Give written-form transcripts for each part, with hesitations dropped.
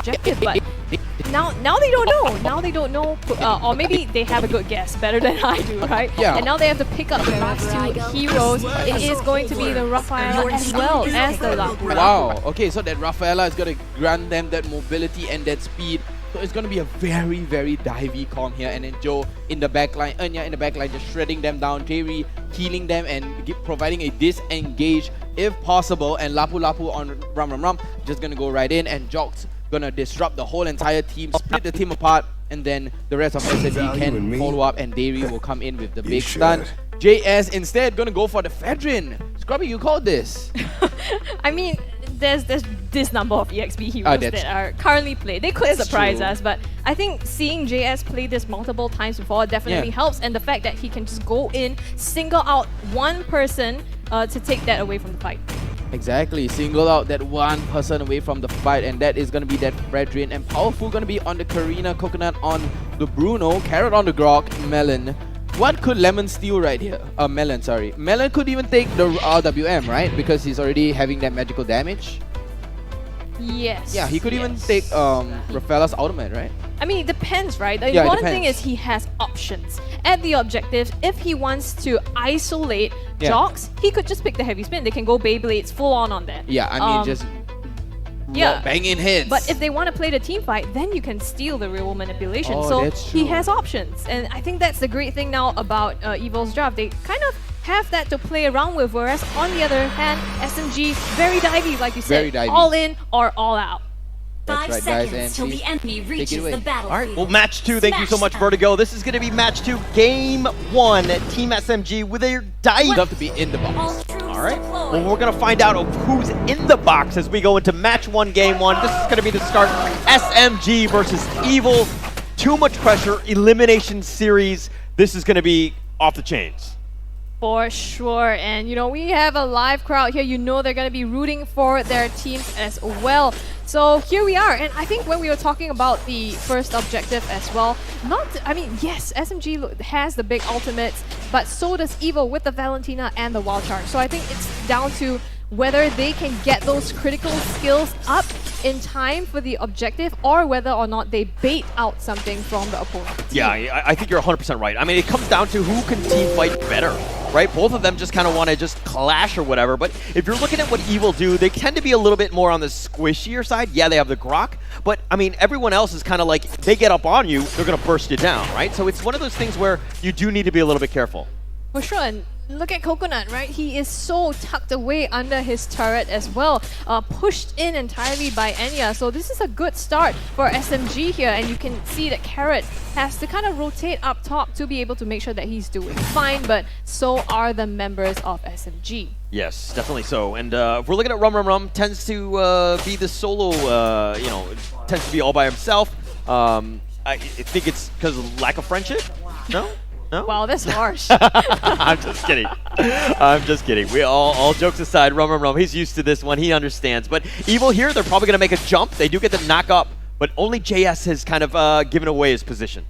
objective, but now they don't know. Now they don't know, or maybe they have a good guess, better than I do, right? Yeah. And now they have to pick up the last two heroes. It is going to be the Rafaela as well as the Lapu. Wow. Okay, so that Rafaela is going to grant them that mobility and that speed. So it's going to be a very, very divey comp here. And then Joe in the backline, Enya in the backline, just shredding them down. Jerry healing them and providing a disengage if possible. And Lapu Lapu on Ram, just going to go right in. And Jox going to disrupt the whole entire team, split the team apart. And then the rest of SMG can follow up. And Dairy will come in with the big stun. JS instead going to go for the Fedrin. Scrubby, you called this. I mean, there's this number of EXP heroes that are currently played. They could surprise us, but I think seeing JS play this multiple times before definitely helps, and the fact that he can just go in, single out one person to take that away from the fight. Exactly, single out that one person away from the fight, and that is going to be that Fredrin. And Powerful going to be on the Karina, Coconut on the Bruno, Carrot on the Grok, Melon. What could Lemon steal right here? Melon, sorry. Melon could even take the RWM, right? Because he's already having that magical damage. Yes. Yeah, he could even take Rafaela's ultimate, right? I mean, it depends, right? The important thing is he has options. At the objective, if he wants to isolate Jox, he could just pick the heavy spin. They can go Beyblades full on that. Yeah, I mean, just banging hits. But if they want to play the team fight, then you can steal the real manipulation. Oh, so that's true. he has options. And I think that's the great thing now about Evil's draft. They kind of have that to play around with, whereas on the other hand, SMG, very divey, like you said. Very divey. All in or all out. That's 5 right, seconds guys, till and the enemy reaches away. the battlefield. All right, well, match 2, thank you so much, Vertigo. This is going to be match 2, game 1, Team SMG with their dice. Love to be in the box. All right, well, we're going to find out who's in the box as we go into match 1, game 1. This is going to be the start. SMG versus Evil. Too much pressure, elimination series. This is going to be off the chains. For sure, and you know, we have a live crowd here. You know they're going to be rooting for their teams as well. So here we are, and I think when we were talking about the first objective as well, yes, SMG has the big ultimates, but so does Evil with the Valentina and the Wild Charge. So I think it's down to whether they can get those critical skills up in time for the objective, or whether or not they bait out something from the opponent. Yeah, I think you're 100% right. I mean, it comes down to who can team fight better, right? Both of them just kind of want to just clash or whatever, but if you're looking at what Evil do, they tend to be a little bit more on the squishier side. Yeah, they have the Grok, but I mean, everyone else is kind of like, they get up on you, they're going to burst you down, right? So it's one of those things where you do need to be a little bit careful. For sure, and look at Coconut, right? He is so tucked away under his turret as well, pushed in entirely by Enya. So this is a good start for SMG here, and you can see that Carrot has to kind of rotate up top to be able to make sure that he's doing fine, but so are the members of SMG. Yes, definitely so. And if we're looking at Rum, tends to be the solo, tends to be all by himself. I think it's because of lack of friendship? No? No? Wow, that's harsh. I'm just kidding. I'm just kidding. We all jokes aside, Rum, he's used to this one. He understands. But Evil here, they're probably going to make a jump. They do get the knock up, but only JS has kind of given away his position.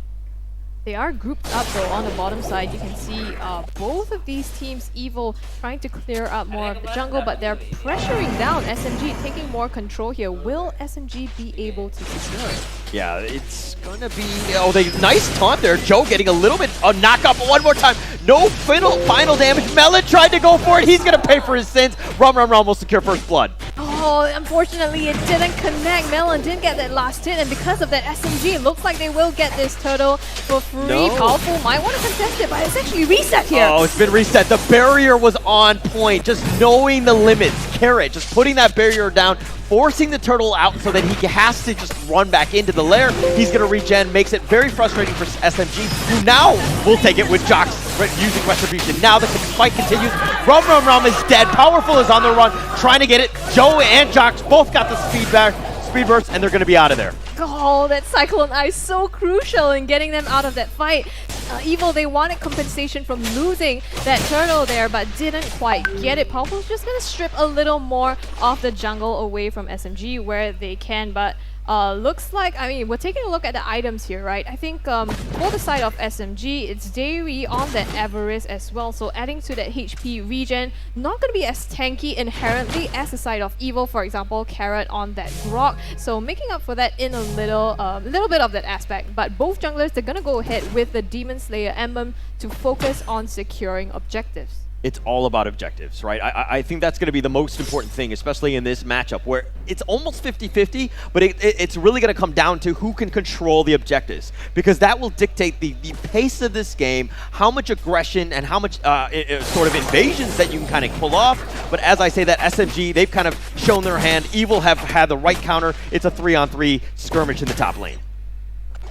They are grouped up though on the bottom side. You can see both of these teams, Evil trying to clear up more of the jungle, but they're pressuring down SMG, taking more control here. Will SMG be able to secure it? Yeah, it's gonna be... Oh, nice taunt there. Joe getting a little bit... Oh, knock up one more time. No final damage. Melon tried to go for it. He's gonna pay for his sins. Rum will secure first blood. Oh, unfortunately it didn't connect. Melon didn't get that last hit, and because of that, SMG looks like they will get this turtle for free. No. Powerful might want to contest it, but it's actually reset here. Oh, it's been reset. The barrier was on point. Just knowing the limits. Carrot just putting that barrier down, forcing the turtle out so that he has to just run back into the lair. He's going to regen, makes it very frustrating for SMG, who now will take it with Jox using Retribution. Now the fight continues. Rum is dead. Powerful is on the run, trying to get it. Joe and Jox both got the speed burst, and they're going to be out of there. Oh, that Cyclone Eye so crucial in getting them out of that fight. Evil, they wanted compensation from losing that turtle there, but didn't quite get it. Powerful's just going to strip a little more of the jungle away from SMG where they can, but Looks like, I mean, we're taking a look at the items here, right? I think for the side of SMG, it's Dairy on that Avarice as well, so adding to that HP regen, not going to be as tanky inherently as the side of Evil, for example, Carrot on that Grok, so making up for that in a little bit of that aspect. But both junglers, they're going to go ahead with the Demon Slayer Emblem to focus on securing objectives. It's all about objectives, right? I think that's going to be the most important thing, especially in this matchup where it's almost 50-50, but it's really going to come down to who can control the objectives, because that will dictate the pace of this game, how much aggression and how much sort of invasions that you can kind of pull off. But as I say, that SMG, they've kind of shown their hand. Evil have had the right counter. It's a 3-on-3 skirmish in the top lane.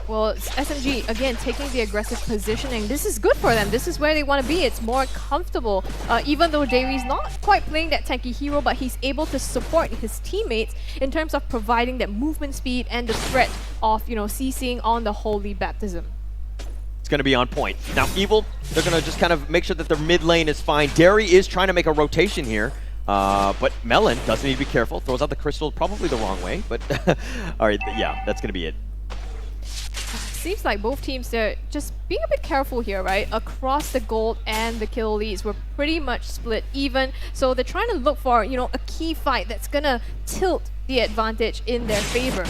Well, SMG, again, taking the aggressive positioning. This is good for them. This is where they want to be. It's more comfortable. Even though Dairy's not quite playing that tanky hero, but he's able to support his teammates in terms of providing that movement speed and the threat of, you know, CCing on the Holy Baptism. It's going to be on point. Now, Evil, they're going to just kind of make sure that their mid lane is fine. Dairy is trying to make a rotation here. But Melon doesn't need to be careful. Throws out the crystal probably the wrong way, but all right, yeah, that's going to be it. Seems like both teams, they're just being a bit careful here, right? Across the gold and the kill leads were pretty much split even. So they're trying to look for, you know, a key fight that's gonna tilt the advantage in their favor.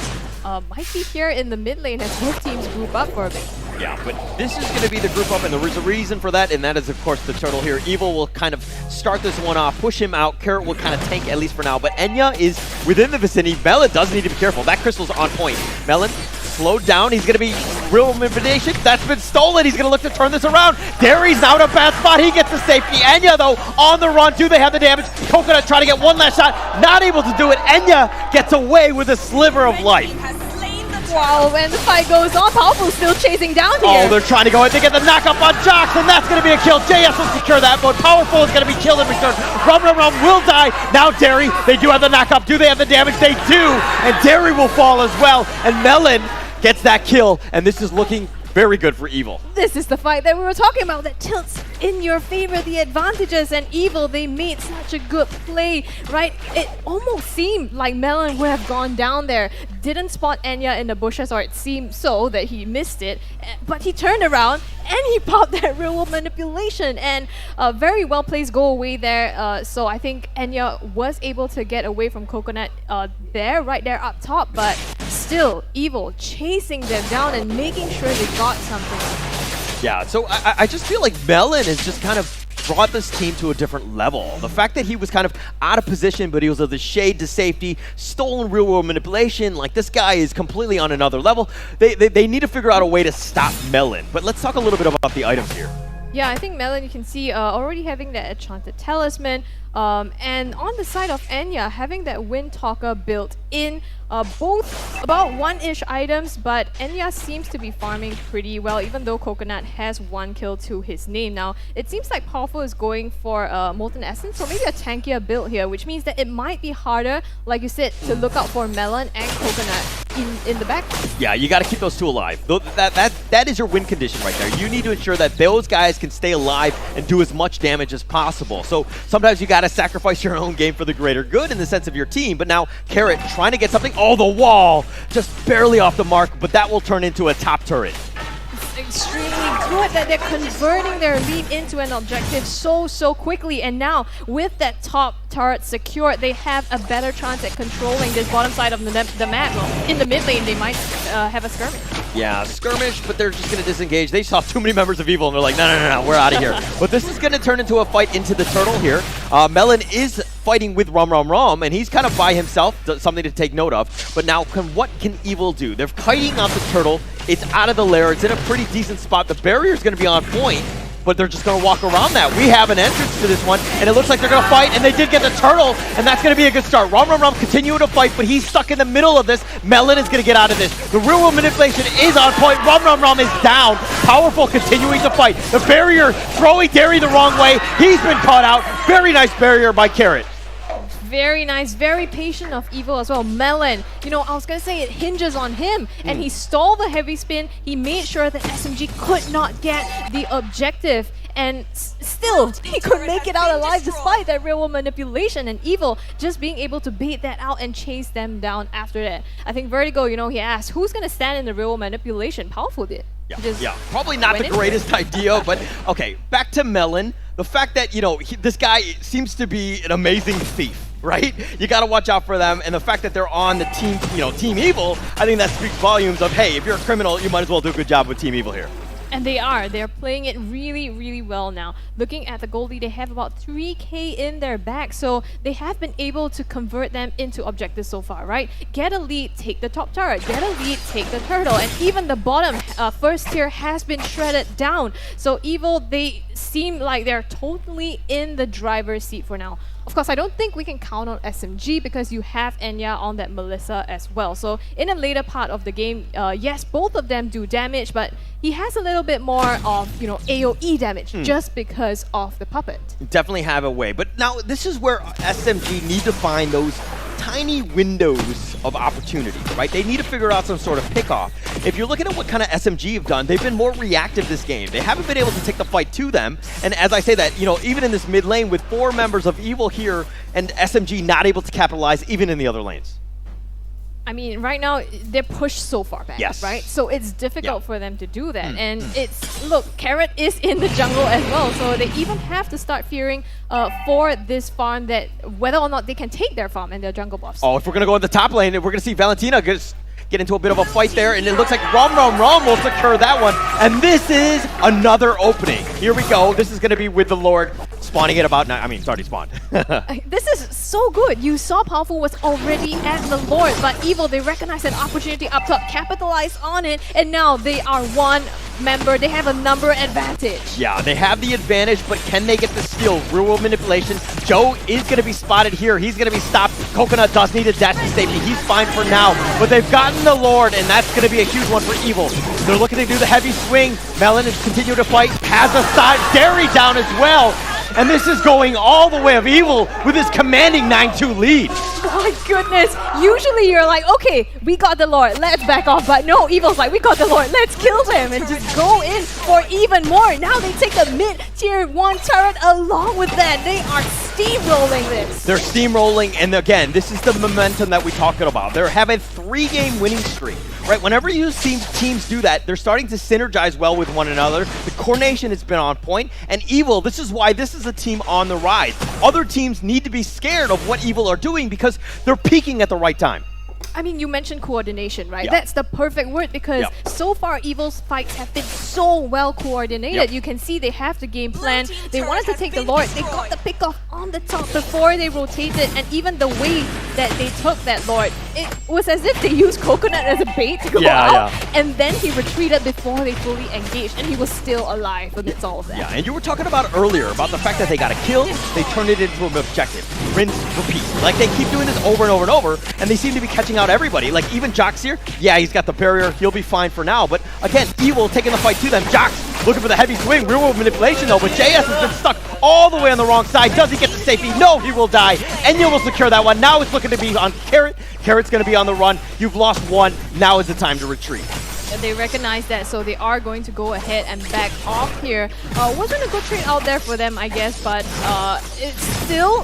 Might be here in the mid lane as both teams group up for a bit. Yeah, but this is going to be the group up, and there is a reason for that, and that is, of course, the turtle here. Evil will kind of start this one off, push him out. Carrot will kind of tank, at least for now, but Enya is within the vicinity. Melon does need to be careful. That crystal's on point. Melon slowed down. He's going to be real manipulation. That's been stolen. He's going to look to turn this around. Dairy's now in a bad spot. He gets the safety. Enya, though, on the run. Do they have the damage? Coconut trying to get one last shot. Not able to do it. Enya gets away with a sliver of life. Wow, when the fight goes on, Powerful still chasing down here. Oh, they're trying to go ahead. They get the knock-up on Jox, and that's going to be a kill. JS will secure that, but Powerful is going to be killed in return. Rum will die. Now Dairy, they do have the knock-up. Do they have the damage? They do, and Dairy will fall as well. And Melon gets that kill, and this is looking very good for Evil. This is the fight that we were talking about that tilts in your favor, the advantages, and Evil, they made such a good play, right? It almost seemed like Melon would have gone down there, didn't spot Enya in the bushes, or it seemed so that he missed it, but he turned around and he popped that real-world manipulation, and a very well-placed go away there, so I think Enya was able to get away from Coconut right there up top, but still, Evil chasing them down and making sure they got something. Yeah, so I just feel like Melon has just kind of brought this team to a different level. The fact that he was kind of out of position, but he was of the shade to safety, stolen real-world manipulation, like this guy is completely on another level. They need to figure out a way to stop Melon. But let's talk a little bit about the items here. Yeah, I think Melon, you can see already having that Enchanted Talisman, and on the side of Enya, having that Wind Talker built in, both about one-ish items, but Enya seems to be farming pretty well, even though Coconut has 1 kill to his name. Now, it seems like Powerful is going for Molten Essence, so maybe a tankier build here, which means that it might be harder, like you said, to look out for Melon and Coconut in the back. Yeah, you got to keep those two alive. That is your win condition right there. You need to ensure that those guys can stay alive and do as much damage as possible. So sometimes you got to sacrifice your own game for the greater good in the sense of your team. But now Carrot trying to get something. Oh, the wall! Just barely off the mark, but that will turn into a top turret. It's extremely good that they're converting their lead into an objective so quickly, and now with that top turret secured, they have a better chance at controlling this bottom side of the map. Well, in the mid lane, they might have a skirmish. Yeah, skirmish, but they're just going to disengage. They saw too many members of Evil, and they're like, no, we're out of here. But this is going to turn into a fight into the turtle here. Melon is fighting with Rum, and he's kind of by himself, something to take note of. But now, what can Evil do? They're kiting out the turtle. It's out of the lair. It's in a pretty decent spot. The barrier's going to be on point, but they're just going to walk around that. We have an entrance to this one, and it looks like they're going to fight, and they did get the turtle, and that's going to be a good start. Rum continuing to fight, but he's stuck in the middle of this. Melon is going to get out of this. The real-world manipulation is on point. Rum is down. Powerful continuing to fight. The barrier throwing Dairy the wrong way. He's been caught out. Very nice barrier by Carrot. Very nice, very patient of Evil as well. Melon, you know, I was going to say it hinges on him, and he stole the heavy spin. He made sure that SMG could not get the objective, and still still, he could make it out alive despite that real world manipulation, and Evil just being able to bait that out and chase them down after that. I think Vertigo, you know, he asked, who's gonna stand in the real world manipulation? Powerful did. Yeah, probably not the greatest idea, but okay, back to Melon. The fact that, you know, this guy seems to be an amazing thief, right? You got to watch out for them, and the fact that they're on the team, you know, Team Evil, I think that speaks volumes of, hey, if you're a criminal, you might as well do a good job with Team Evil here. And they are. They're playing it really, really well now. Looking at the goalie, they have about 3K in their back, so they have been able to convert them into objectives so far, right? Get a lead, take the top turret. Get a lead, take the turtle. And even the bottom first tier has been shredded down. So Evil, they seem like they're totally in the driver's seat for now. Of course, I don't think we can count on SMG because you have Enya on that Melissa as well. So in a later part of the game, yes, both of them do damage, but he has a little bit more of, you know, AoE damage just because of the puppet. Definitely have a way. But now this is where SMG need to find those tiny windows of opportunity, right? They need to figure out some sort of pickoff. If you're looking at what kind of SMG have done, they've been more reactive this game. They haven't been able to take the fight to them. And as I say that, you know, even in this mid lane with 4 members of Evil here and SMG not able to capitalize even in the other lanes. I mean, right now, they're pushed so far back, Yes. right? So it's difficult for them to do that. And it's, look, Carrot is in the jungle as well, so they even have to start fearing for this farm that whether or not they can take their farm and their jungle buffs. Oh, if we're going to go in the top lane, we're going to see Valentina get into a bit of a fight there, and it looks like Rom will secure that one. And this is another opening. Here we go. This is going to be with the Lord spawning at about 9. I mean, it's already spawned. This is so good. You saw Powerful was already at the Lord, but Evil, they recognized an opportunity up top, capitalized on it, and now they are one member. They have a number advantage. Yeah, they have the advantage, but can they get the steal? Real world manipulation. Joe is going to be spotted here. He's going to be stopped. Coconut does need a dash to safety. He's fine for now, but they've gotten the Lord, and that's going to be a huge one for Evil. They're looking to do the heavy swing. Melon is continuing to fight. Has a side. Derry down as well. And this is going all the way of Evil with his commanding 9-2 lead. My goodness. Usually you're like, okay, we got the Lord, let's back off. But no, Evil's like, we got the Lord, let's kill them and just go in for even more. Now they take the mid-tier 1 turret along with that. They are steamrolling this. They're steamrolling, and again, this is the momentum that we're talking about. They're having 3-game winning streak. Right, whenever you see teams do that, they're starting to synergize well with one another. The coordination has been on point, and Evil, this is why this is a team on the rise. Other teams need to be scared of what Evil are doing because they're peaking at the right time. I mean, you mentioned coordination, right? Yeah. That's the perfect word because so far Evil's fights have been so well coordinated. You can see they have the game plan. They wanted to take the Lord. They got the pick off on the top before they rotated, and even the way that they took that Lord, it was as if they used Coconut as a bait to go out, and then he retreated before they fully engaged, and he was still alive amidst all of that. Yeah, and you were talking about earlier about the fact that they got a kill, they turned it into an objective. Rinse, repeat. Like, they keep doing this over and over and over, and they seem to be catching out everybody. Like, even Jox here, yeah, he's got the barrier, he'll be fine for now, but again, Evil taking the fight to them. Jox looking for the heavy swing, real world manipulation though, but JS has been stuck all the way on the wrong side. Does he get the safety? No, he will die. Enya will secure that one. Now it's looking to be on Carrot. Carrot's going to be on the run. You've lost one. Now is the time to retreat. They recognize that, so they are going to go ahead and back off here. Wasn't a good trade out there for them, I guess, but it's still,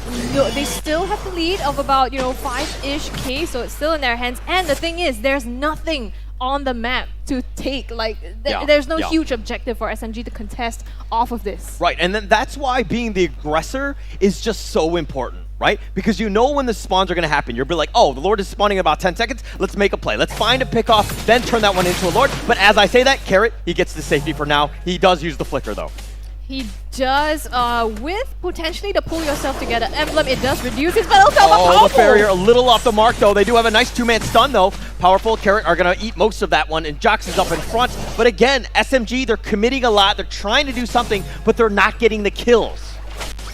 they still have the lead of about, 5-ish K, so it's still in their hands. And the thing is, there's nothing on the map to take. Like, there's no huge objective for SMG to contest off of this. Right, and then that's why being the aggressor is just so important. Right? Because you know when the spawns are going to happen. You'll be like, oh, the Lord is spawning in about 10 seconds. Let's make a play. Let's find a pick off, then turn that one into a Lord. But as I say that, Carrot, he gets the safety for now. He does use the flicker, though. He does, with potentially the pull yourself together emblem, it does reduce his battle power. Oh, the barrier a little off the mark, though. They do have a nice 2-man stun, though. Powerful, Carrot are going to eat most of that one, and Jox is up in front. But again, SMG, they're committing a lot. They're trying to do something, but they're not getting the kills.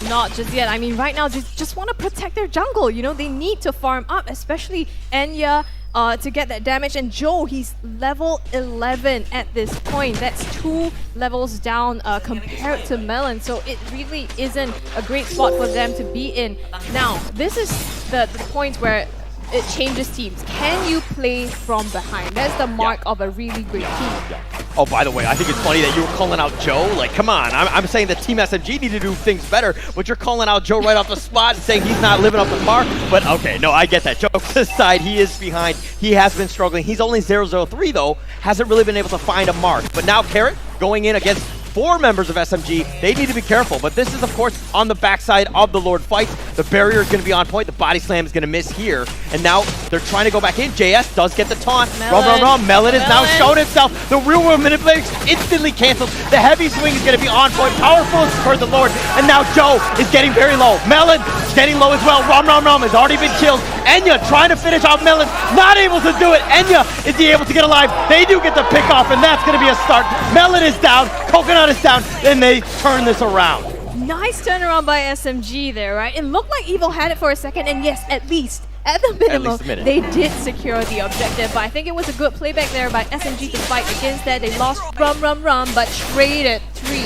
Not just yet. I mean, right now, just want to protect their jungle. They need to farm up, especially Enya, to get that damage. And Joe, he's level 11 at this point. That's 2 levels down compared to Melon. So it really isn't a great spot for them to be in. Now, this is the point where it changes teams. Can you play from behind? That's the mark of a really great team. Oh, by the way, I think it's funny that you were calling out Joe. Like, come on. I'm saying that Team SMG need to do things better, but you're calling out Joe right off the spot and saying he's not living up to par. But okay, no, I get that. Jokes aside, he is behind. He has been struggling. He's only 0-0-3 though. Hasn't really been able to find a mark. But now Carrot going in against 4 members of SMG, they need to be careful. But this is, of course, on the backside of the Lord fight. The barrier is going to be on point. The body slam is going to miss here. And now they're trying to go back in. JS does get the taunt. Melon has now shown himself. The real world manipulator instantly cancels. The heavy swing is going to be on point. Powerful for the Lord. And now Joe is getting very low. Melon getting low as well. Rom has already been killed. Enya trying to finish off Melon. Not able to do it. Enya, is he able to get alive? They do get the pick off, and that's going to be a start. Melon is down. Coconut is down, and they turn this around. Nice turnaround by SMG there, right? It looked like Evil had it for a second, and yes, at the minimum, they did secure the objective. But I think it was a good playback there by SMG to fight against that. They lost Rum, but traded 3.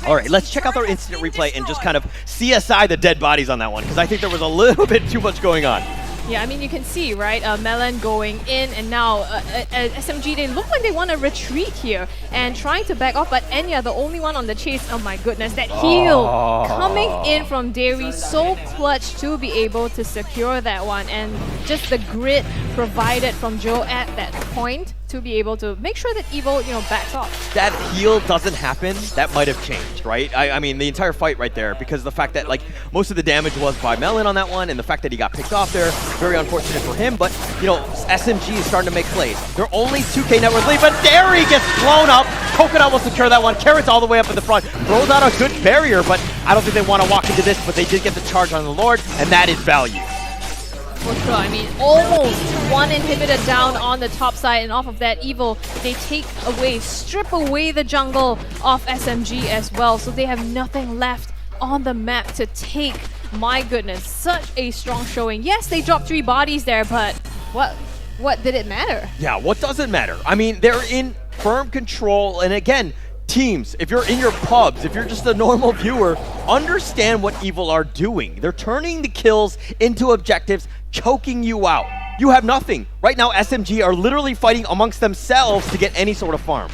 All right, let's check out their instant replay and just kind of CSI the dead bodies on that one, because I think there was a little bit too much going on. Yeah, I mean, you can see, right, Melon going in, and now SMG, they look like they want to retreat here and trying to back off, but Enya, the only one on the chase. Oh my goodness, that heal coming in from Dairy, so clutch to be able to secure that one, and just the grit provided from Joe at that point to be able to make sure that Evil, backs off. That heal doesn't happen, that might have changed, right? I mean, the entire fight right there, because the fact that, like, most of the damage was by Melon on that one, and the fact that he got picked off there, very unfortunate for him, but, SMG is starting to make plays. They're only 2K net worth lead, but Dairy gets blown up. Coconut will secure that one. Carrot's all the way up in the front. Throws out a good barrier, but I don't think they want to walk into this, but they did get the charge on the Lord, and that is value. For sure. I mean, almost one inhibitor down on the top side, and off of that, Evil, they strip away the jungle off SMG as well, so they have nothing left on the map to take. My goodness, such a strong showing. Yes, they dropped 3 bodies there, but what did it matter? Yeah, what does it matter? I mean, they're in firm control, and again, teams, if you're in your pubs, if you're just a normal viewer, understand what Evil are doing. They're turning the kills into objectives, choking you out. You have nothing. Right now, SMG are literally fighting amongst themselves to get any sort of farm.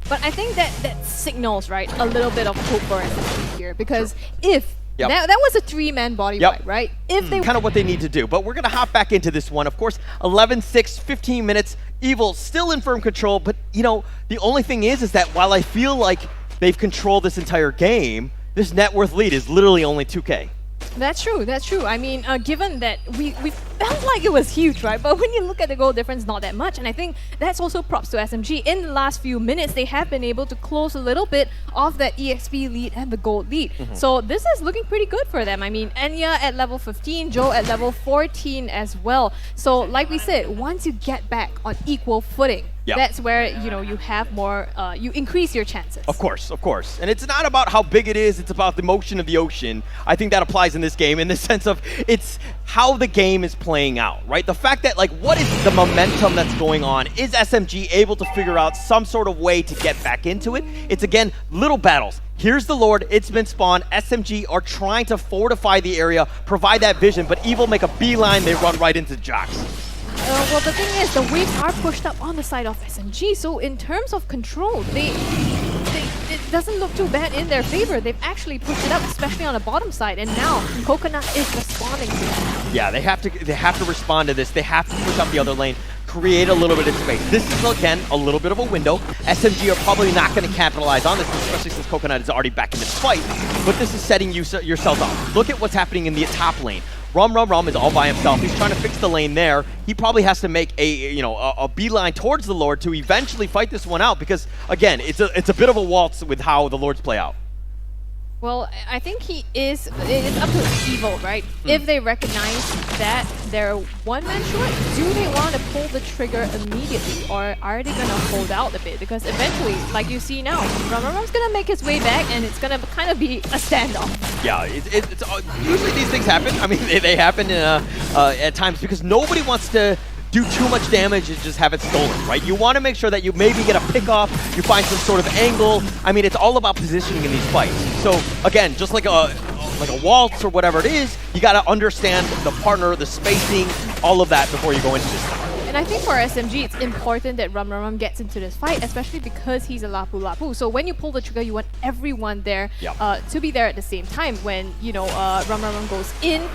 But I think that signals, right, a little bit of hope for SMG here, because if that was a 3-man body fight, right? If they kind of what they need to do. But we're going to hop back into this one. Of course, 11-6, 15 minutes. Evil still in firm control, but the only thing is that while I feel like they've controlled this entire game, this net worth lead is literally only 2K. That's true. I mean, given that we felt like it was huge, right? But when you look at the goal difference, not that much. And I think that's also props to SMG. In the last few minutes, they have been able to close a little bit of that EXP lead and the gold lead. So this is looking pretty good for them. I mean, Enya at level 15, Joe at level 14 as well. So like we said, once you get back on equal footing, that's where, you have more, you increase your chances. Of course. And it's not about how big it is, it's about the motion of the ocean. I think that applies in this game in the sense of it's how the game is playing out, right? The fact that, like, what is the momentum that's going on? Is SMG able to figure out some sort of way to get back into it? It's, again, little battles. Here's the Lord, it's been spawned. SMG are trying to fortify the area, provide that vision, but Evil make a beeline, they run right into Jocks. Well, the thing is, the waves are pushed up on the side of SMG, so in terms of control, it doesn't look too bad in their favor. They've actually pushed it up, especially on the bottom side, and now Coconut is responding to it. Yeah, they have to respond to this. They have to push up the other lane, create a little bit of space. This is, again, a little bit of a window. SMG are probably not going to capitalize on this, especially since Coconut is already back in the fight, but this is setting yourselves up. Look at what's happening in the top lane. Rum is all by himself. He's trying to fix the lane there. He probably has to make a beeline towards the Lord to eventually fight this one out because, again, it's a bit of a waltz with how the Lords play out. Well, I think it's up to Evil, right? If they recognize that they're one-man short, do they want to pull the trigger immediately, or are they going to hold out a bit? Because eventually, like you see now, Rum's going to make his way back, and it's going to kind of be a standoff. Yeah, it's usually these things happen. I mean, they happen at times because nobody wants to do too much damage and just have it stolen, right? You want to make sure that you maybe get a pick off, you find some sort of angle. I mean, it's all about positioning in these fights. So again, just like a waltz or whatever it is, you got to understand the partner, the spacing, all of that before you go into this. And And I think for SMG, it's important that Rum gets into this fight, especially because he's a Lapu Lapu. So when you pull the trigger, you want everyone there to be there at the same time. When, you know, Rum goes in,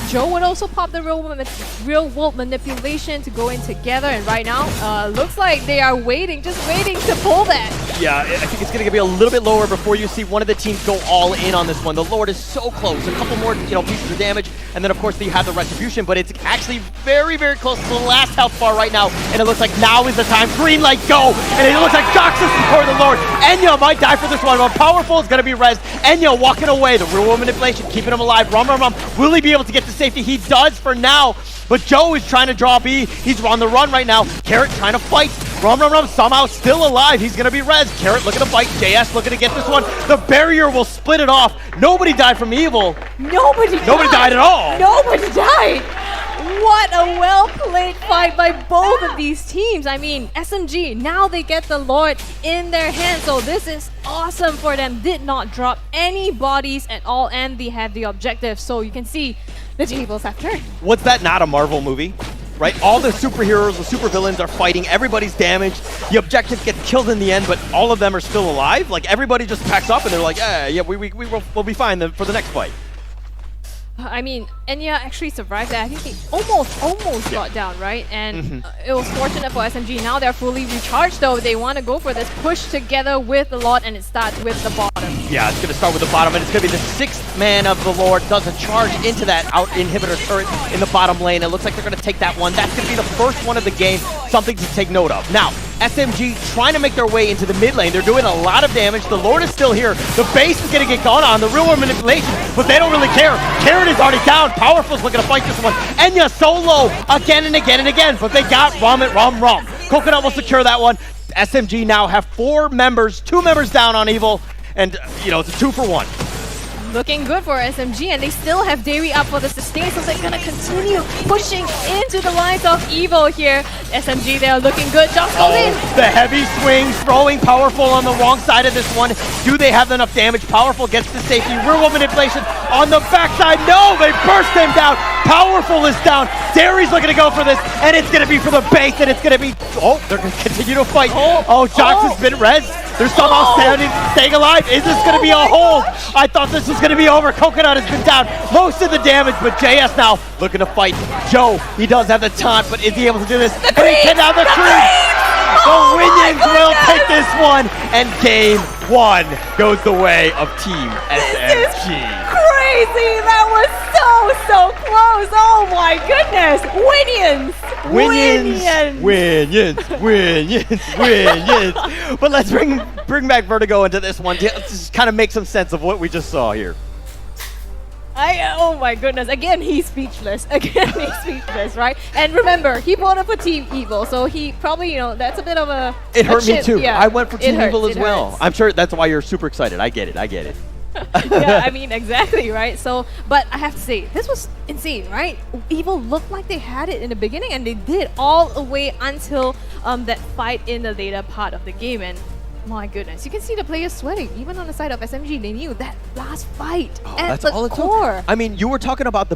Joe would also pop the real world manipulation to go in together. And right now, looks like they are waiting, just waiting to pull that. Yeah, I think it's going to be a little bit lower before you see one of the teams go all in on this one. The Lord is so close. A couple more, you know, pieces of damage, and then of course you have the retribution, but it's actually very, very close to the last health bar right now, and it looks like now is the time. Green light, go! And it looks like Jox is for the Lord. Enya might die for this one, but Powerful is going to be rezzed. Enya walking away, the real world manipulation, keeping him alive. Rum. Will he be able to get to safety? He does for now, but Joe is trying to draw B. He's on the run right now. Carrot trying to fight. Rum somehow still alive. He's going to be rezzed. Carrot looking to fight. JS looking to get this one. The barrier will split it off. Nobody died from Evil. Nobody died at all. Nobody died. What a well-played fight by both of these teams. I mean, SMG, now they get the Lord in their hands, so this is awesome for them. Did not drop any bodies at all, and they have the objective, so you can see the tables have turned. Was that not a Marvel movie? Right? All the superheroes, the supervillains are fighting, everybody's damaged, the objective gets killed in the end, but all of them are still alive? Like, everybody just packs up and they're like, yeah, we'll be fine for the next fight. I mean, Enya actually survived that. I think they almost got down, right? And it was fortunate for SMG. Now they're fully recharged, though. They want to go for this push together with the Lord, and it starts with the bottom. Yeah, it's going to start with the bottom, and it's going to be the 6th man of the Lord. Does a charge into that out inhibitor turret in the bottom lane. It looks like they're going to take that one. That's going to be the first one of the game. Something to take note of. Now, SMG trying to make their way into the mid lane. They're doing a lot of damage. The Lord is still here. The base is going to get gone on. The real world manipulation, but they don't really care. Carrot is already down. Powerful's looking to fight this one. Enya solo again and again and again, but they got Rum. Coconut will secure that one. SMG now have 4 members, 2 members down on Evil, and you know, it's a 2-for-1. Looking good for SMG, and they still have Dairy up for the sustain, so they're gonna continue pushing into the lines of Evil here. SMG, they're looking good. Jox goes in. The heavy swing, throwing Powerful on the wrong side of this one. Do they have enough damage? Powerful gets to safety. Real world manipulation on the backside. No, they burst him down. Powerful is down. Dairy's looking to go for this, and it's gonna be for the base, and it's gonna be. Oh, they're gonna continue to fight. Oh, Jox has been rezzed. They're somehow staying alive. Is this going to be a hold? I thought this was going to be over. Coconut has been down most of the damage, but JS now looking to fight Joe. He does have the taunt, but is he able to do this? The creep! The creep! The Minions will take this one, and game 1 goes the way of Team SMG. Crazy! That was so close! Oh my goodness! Winions! But let's bring back Vertigo into this one to just kind of make some sense of what we just saw here. Oh my goodness, again he's speechless. Right? And remember, he voted for Team Evil, so he probably, you know, that's a bit of a... It hurt me too. Yeah. I went for Team Evil as well. Hurts. I'm sure that's why you're super excited. I get it. Yeah, I mean, exactly, right? So, but I have to say, this was insane, right? Evil looked like they had it in the beginning, and they did all the way until that fight in the later part of the game. And my goodness, you can see the players sweating. Even on the side of SMG, they knew that last fight at that's the all it took. core. I mean, you were talking about the